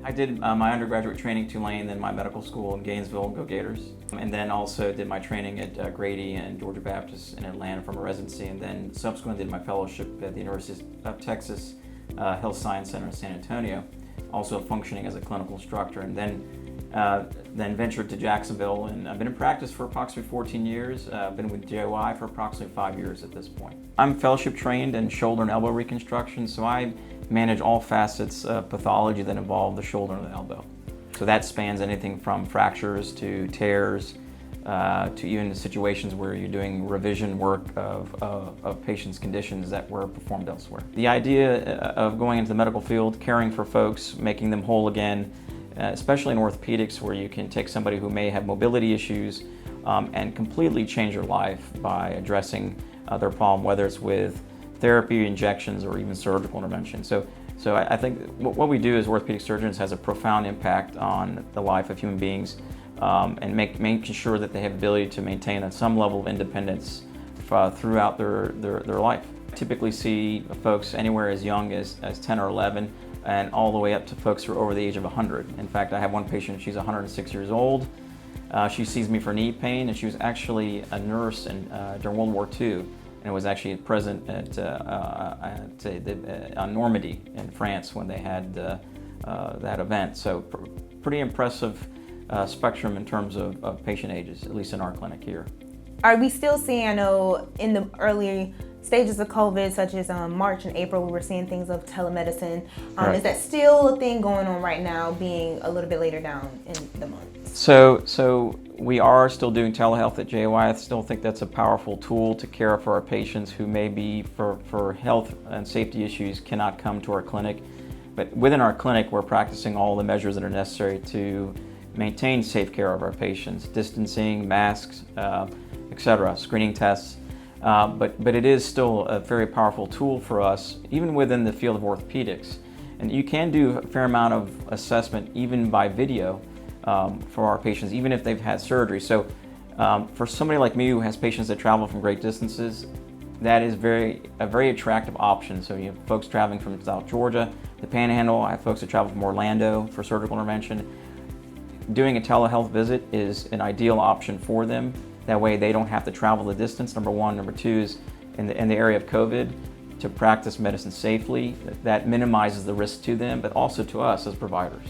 I did my undergraduate training at Tulane, then my medical school in Gainesville, Go Gators, and then also did my training at Grady and Georgia Baptist in Atlanta from a residency, and then subsequently did my fellowship at the University of Texas Health Science Center in San Antonio, also functioning as a clinical instructor, and then ventured to Jacksonville, and I've been in practice for approximately 14 years. I've been with JOI for approximately 5 years at this point. I'm fellowship trained in shoulder and elbow reconstruction, so I manage all facets of pathology that involve the shoulder and the elbow. So that spans anything from fractures to tears, to even situations where you're doing revision work of patients' conditions that were performed elsewhere. The idea of going into the medical field, caring for folks, making them whole again, especially in orthopedics, where you can take somebody who may have mobility issues and completely change their life by addressing their problem, whether it's with therapy, injections, or even surgical intervention. So I think what we do as orthopedic surgeons has a profound impact on the life of human beings, and making sure that they have the ability to maintain some level of independence throughout their life. I typically see folks anywhere as young as 10 or 11, and all the way up to folks who are over the age of 100. In fact, I have one patient, she's 106 years old. She sees me for knee pain, and she was actually a nurse during World War II. And was actually present at Normandy in France when they had that event. So pretty impressive spectrum in terms of patient ages, at least in our clinic here. Are we still seeing, I know in the early stages of COVID, such as March and April, we were seeing things of telemedicine. Is that still a thing going on right now, being a little bit later down in the month? So we are still doing telehealth at JOI. I still think that's a powerful tool to care for our patients who may be, for health and safety issues, cannot come to our clinic. But within our clinic, we're practicing all the measures that are necessary to maintain safe care of our patients: distancing, masks, etc., screening tests. But it is still a very powerful tool for us, even within the field of orthopedics. And you can do a fair amount of assessment even by video for our patients, even if they've had surgery. So for somebody like me who has patients that travel from great distances, that is a very attractive option. So you have folks traveling from South Georgia, the Panhandle. I have folks that travel from Orlando for surgical intervention. Doing a telehealth visit is an ideal option for them. That way they don't have to travel the distance, number one. Number two is in the area of COVID, to practice medicine safely. That minimizes the risk to them, but also to us as providers.